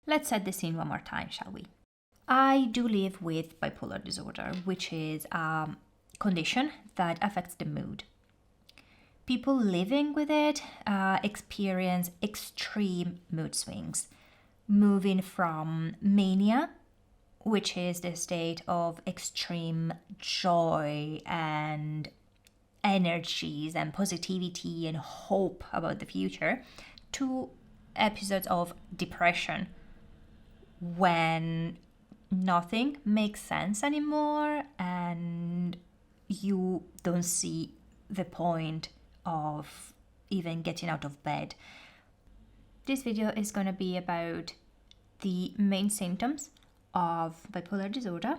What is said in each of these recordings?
Let's set the scene one more time, shall we? I do live with bipolar disorder, which is a condition that affects the mood. People living with it experience extreme mood swings, moving from mania, which is the state of extreme joy and energies and positivity and hope about the future, to episodes of depression when nothing makes sense anymore and you don't see the point of even getting out of bed. This video is going to be about the main symptoms of bipolar disorder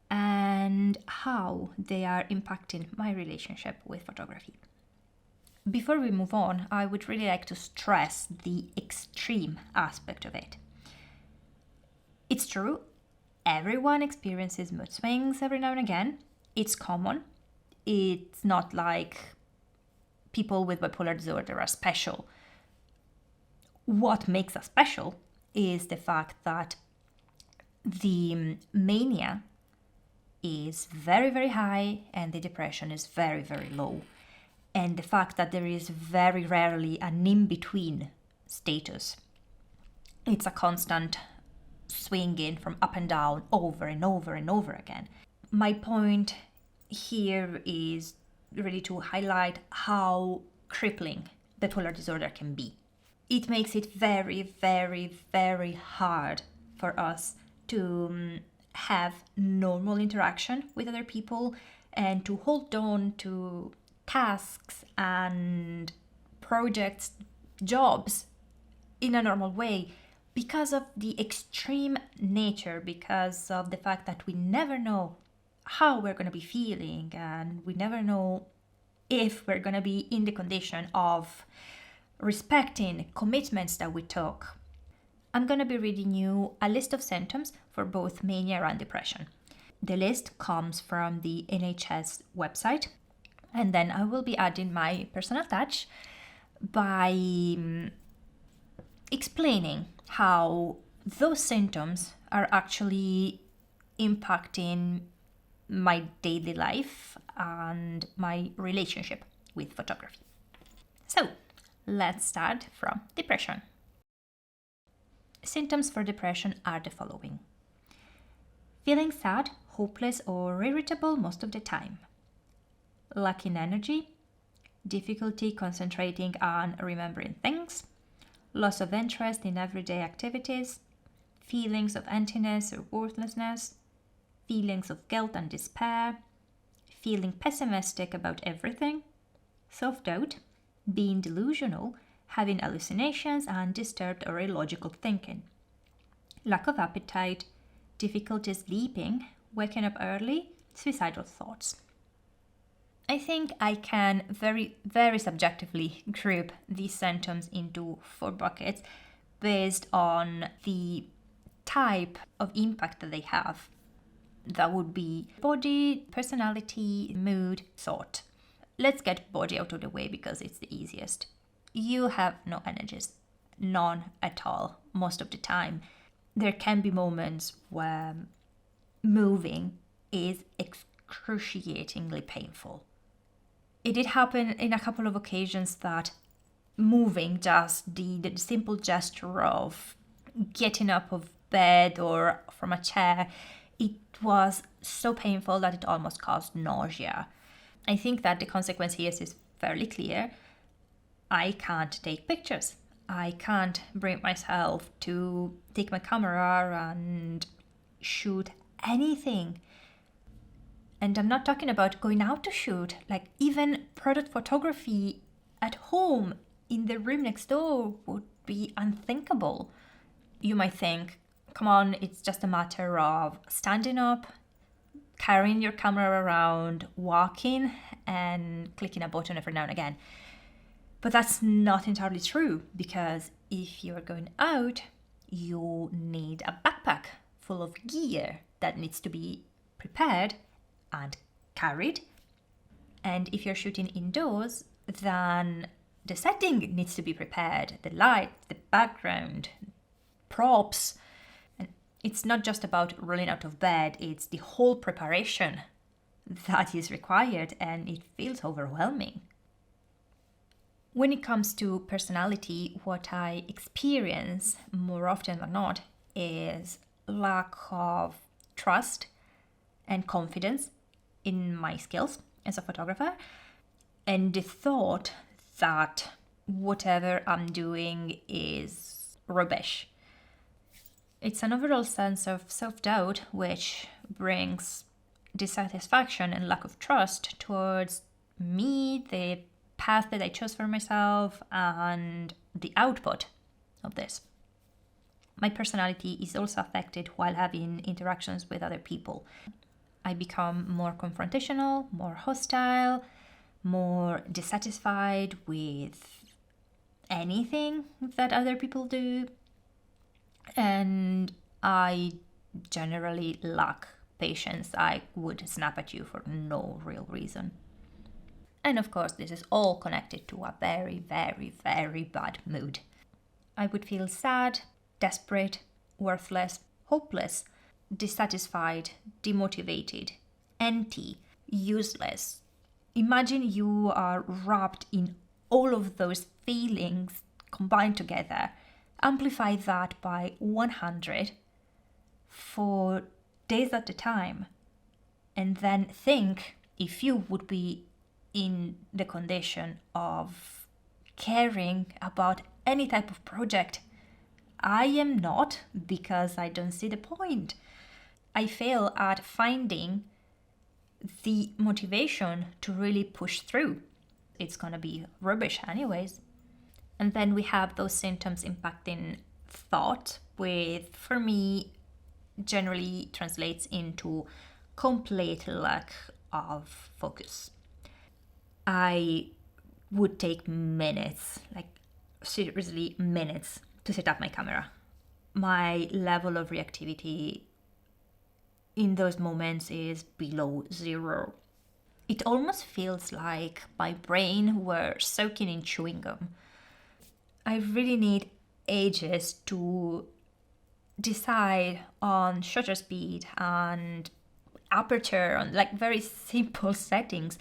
and how they are impacting my relationship with photography. Before we move on, I would really like to stress the extreme aspect of it. It's true, everyone experiences mood swings every now and again. It's common. It's not like people with bipolar disorder are special. What makes us special is the fact that the mania is very, very high and the depression is very, very low. And the fact that there is very rarely an in-between status. It's a constant swinging from up and down over and over and over again. My point here is really to highlight how crippling bipolar disorder can be. It makes it very, very, very hard for us to have normal interaction with other people and to hold on to tasks and projects, jobs in a normal way because of the extreme nature, because of the fact that we never know how we're going to be feeling and we never know if we're going to be in the condition of respecting commitments that we took. I'm going to be reading you a list of symptoms for both mania and depression. The list comes from the NHS website, and then I will be adding my personal touch by explaining how those symptoms are actually impacting my daily life and my relationship with photography. So, let's start from depression. Symptoms for depression are the following: feeling sad, hopeless, or irritable most of the time, lacking energy, difficulty concentrating on remembering things, loss of interest in everyday activities, feelings of emptiness or worthlessness, feelings of guilt and despair, feeling pessimistic about everything, self-doubt, being delusional, having hallucinations and disturbed or illogical thinking, lack of appetite, difficulty sleeping, waking up early, suicidal thoughts. I think I can very, very subjectively group these symptoms into 4 buckets based on the type of impact that they have. That would be body, personality, mood, thought. Let's get body out of the way because it's the easiest. You have no energies, none at all, most of the time. There can be moments where moving is excruciatingly painful. It did happen in a couple of occasions that moving, just the simple gesture of getting up of bed or from a chair, it was so painful that it almost caused nausea. I think that the consequence here is fairly clear. I can't take pictures. I can't bring myself to take my camera and shoot anything. And I'm not talking about going out to shoot, like even product photography at home in the room next door would be unthinkable. You might think, come on, it's just a matter of standing up, carrying your camera around, walking, and clicking a button every now and again. But that's not entirely true, because if you're going out, you need a backpack full of gear that needs to be prepared and carried. And if you're shooting indoors, then the setting needs to be prepared, the light, the background, props. And it's not just about rolling out of bed, it's the whole preparation that is required, and it feels overwhelming. When it comes to personality, what I experience more often than not is lack of trust and confidence in my skills as a photographer, and the thought that whatever I'm doing is rubbish. It's an overall sense of self-doubt which brings dissatisfaction and lack of trust towards me, the path that I chose for myself, and the output of this. My personality is also affected while having interactions with other people. I become more confrontational, more hostile, more dissatisfied with anything that other people do, and I generally lack patience. I would snap at you for no real reason. And of course, this is all connected to a very, very, very bad mood. I would feel sad, desperate, worthless, hopeless, dissatisfied, demotivated, empty, useless. Imagine you are wrapped in all of those feelings combined together. Amplify that by 100 for days at a time, and then think if you would be in the condition of caring about any type of project. I am not, because I don't see the point. I fail at finding the motivation to really push through. It's gonna be rubbish anyways. And then we have those symptoms impacting thought, with, for me, generally translates into complete lack of focus. I would take minutes, like seriously minutes, to set up my camera. My level of reactivity in those moments is below zero. It almost feels like my brain were soaking in chewing gum. I really need ages to decide on shutter speed and aperture, on like very simple settings.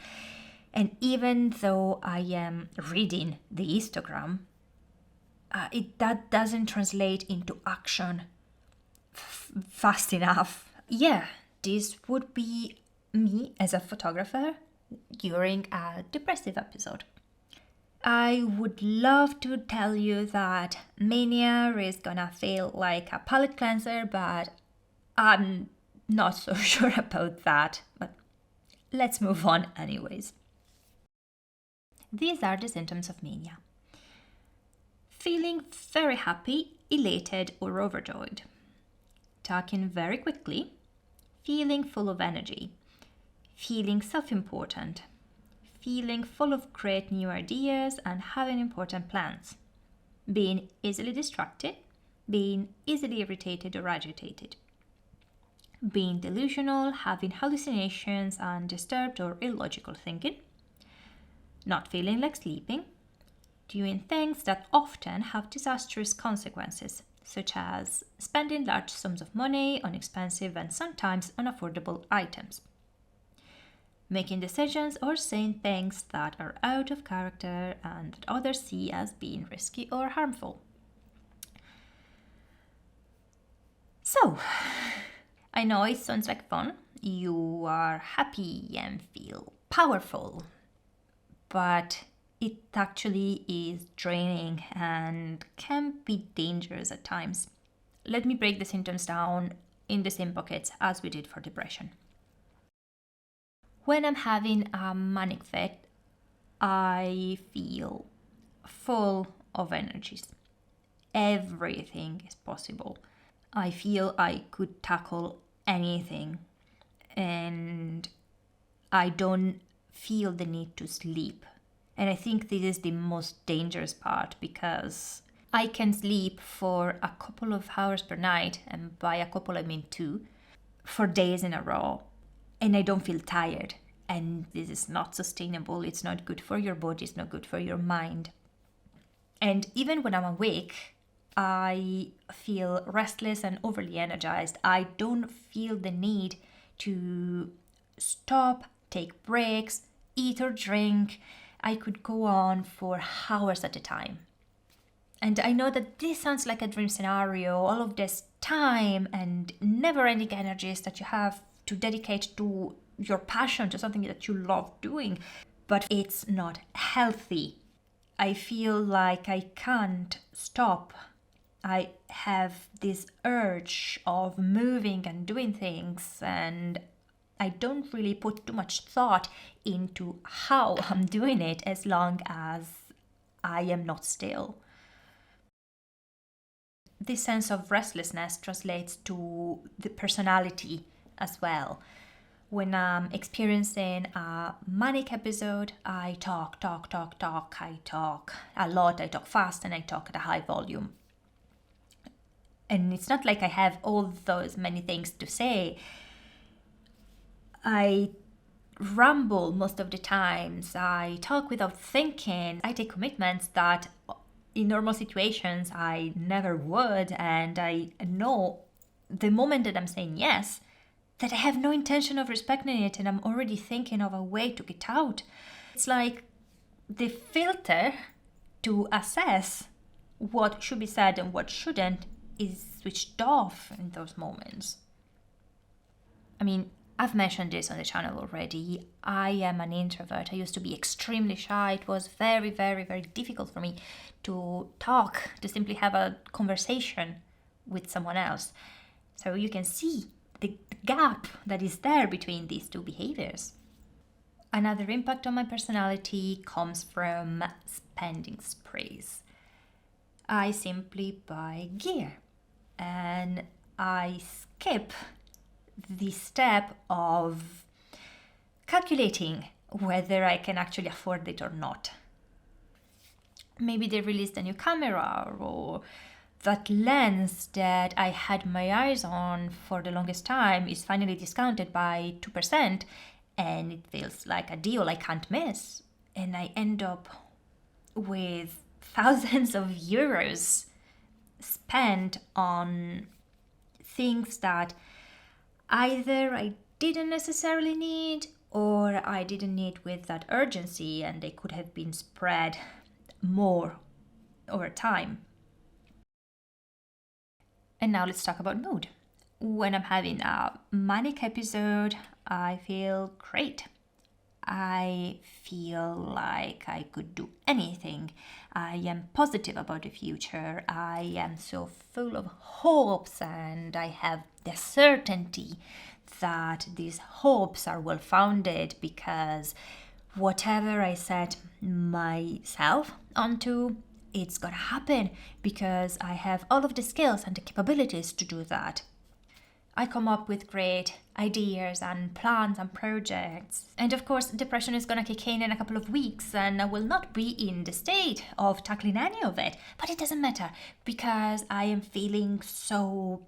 And even though I am reading the histogram, that doesn't translate into action fast enough. Yeah, this would be me as a photographer during a depressive episode. I would love to tell you that mania is gonna feel like a palate cleanser, but I'm not so sure about that. But let's move on anyways. These are the symptoms of mania. Feeling very happy, elated, or overjoyed. Talking very quickly. Feeling full of energy. Feeling self-important. Feeling full of great new ideas and having important plans. Being easily distracted. Being easily irritated or agitated. Being delusional, having hallucinations and disturbed or illogical thinking. Not feeling like sleeping. Doing things that often have disastrous consequences, such as spending large sums of money on expensive and sometimes unaffordable items. Making decisions or saying things that are out of character and that others see as being risky or harmful. So, I know it sounds like fun. You are happy and feel powerful, but it actually is draining and can be dangerous at times. Let me break the symptoms down in the same buckets as we did for depression. When I'm having a manic fit, I feel full of energies. Everything is possible. I feel I could tackle anything, and I don't feel the need to sleep. And I think this is the most dangerous part, because I can sleep for a couple of hours per night, and by a couple I mean 2, for days in a row, and I don't feel tired. And this is not sustainable. It's not good for your body. It's not good for your mind. And even when I'm awake, I feel restless and overly energized. I don't feel the need to stop, take breaks, eat or drink. I could go on for hours at a time. And I know that this sounds like a dream scenario, all of this time and never ending energies that you have to dedicate to your passion, to something that you love doing, but it's not healthy. I feel like I can't stop. I have this urge of moving and doing things, and I don't really put too much thought into how I'm doing it as long as I am not still. This sense of restlessness translates to the personality as well. When I'm experiencing a manic episode, I talk. I talk a lot, I talk fast, and I talk at a high volume. And it's not like I have all those many things to say. I ramble most of the times. I talk without thinking. I take commitments that in normal situations I never would, and I know the moment that I'm saying yes, that I have no intention of respecting it, and I'm already thinking of a way to get out. It's like the filter to assess what should be said and what shouldn't is switched off in those moments. I mean, I've mentioned this on the channel already. I am an introvert. I used to be extremely shy. It was very, very, very difficult for me to talk, to simply have a conversation with someone else. So you can see the gap that is there between these two behaviors. Another impact on my personality comes from spending sprees. I simply buy gear and I skip the step of calculating whether I can actually afford it or not. Maybe they released a new camera, or that lens that I had my eyes on for the longest time is finally discounted by 2%, and it feels like a deal I can't miss. And I end up with thousands of euros spent on things that either I didn't necessarily need, or I didn't need with that urgency, and they could have been spread more over time. And now let's talk about mood. When I'm having a manic episode, I feel great. I feel like I could do anything. I am positive about the future. I am so full of hopes, and I have the certainty that these hopes are well founded, because whatever I set myself onto, it's gonna happen, because I have all of the skills and the capabilities to do that. I come up with great ideas and plans and projects. And of course, depression is gonna kick in a couple of weeks, and I will not be in the state of tackling any of it. But it doesn't matter, because I am feeling so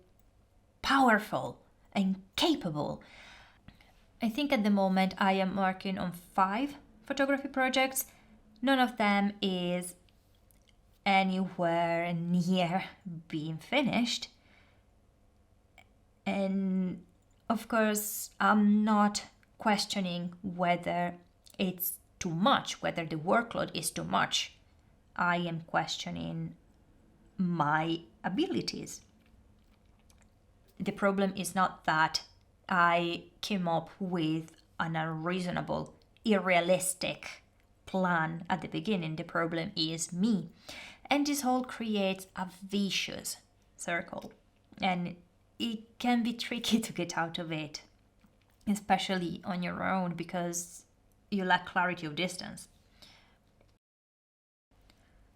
powerful and capable. I think at the moment I am working on 5 photography projects. None of them is anywhere near being finished. And of course, I'm not questioning whether it's too much, whether the workload is too much. I am questioning my abilities. The problem is not that I came up with an unreasonable, unrealistic plan at the beginning. The problem is me. And this all creates a vicious circle. And it can be tricky to get out of it, especially on your own, because you lack clarity of distance.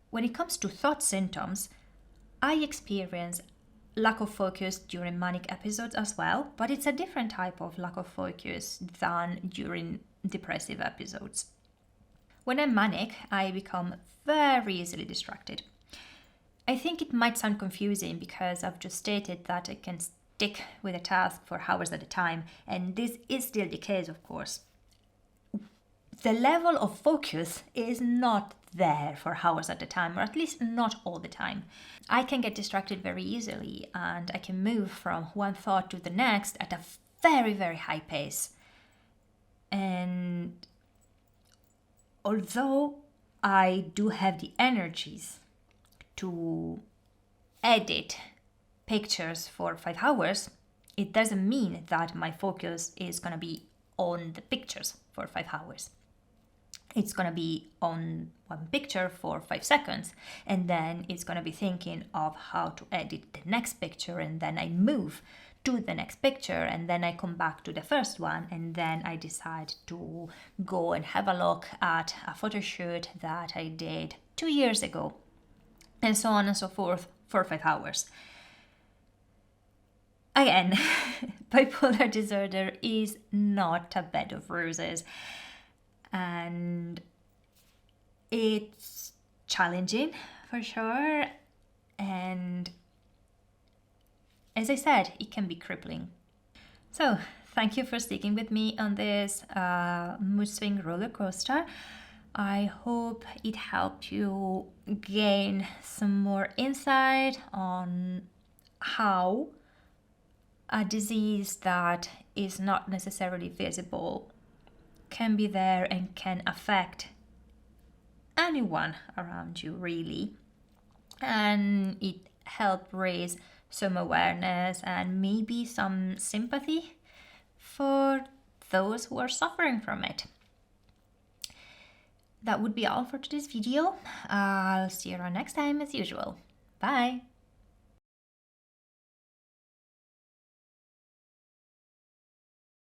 When it comes to thought symptoms, I experience lack of focus during manic episodes as well, but it's a different type of lack of focus than during depressive episodes. When I'm manic, I become very easily distracted. I think it might sound confusing because I've just stated that I can stick with a task for hours at a time, and this is still the case, of course. the level of focus is not there for hours at a time, or at least not all the time. I can get distracted very easily, and I can move from one thought to the next at a very, very high pace. And although I do have the energies to edit pictures for 5 hours, it doesn't mean that my focus is going to be on the pictures for 5 hours. It's going to be on one picture for 5 seconds, and then it's going to be thinking of how to edit the next picture, and then I move to the next picture, and then I come back to the first one, and then I decide to go and have a look at a photo shoot that I did 2 years ago, and so on and so forth for 5 hours. Again, bipolar disorder is not a bed of roses, and it's challenging for sure, and as I said, it can be crippling. So thank you for sticking with me on this mood swing roller coaster. I hope it helped you gain some more insight on how a disease that is not necessarily visible can be there and can affect anyone around you, really. And it helped raise some awareness and maybe some sympathy for those who are suffering from it. That would be all for today's video. I'll see you around next time as usual. Bye!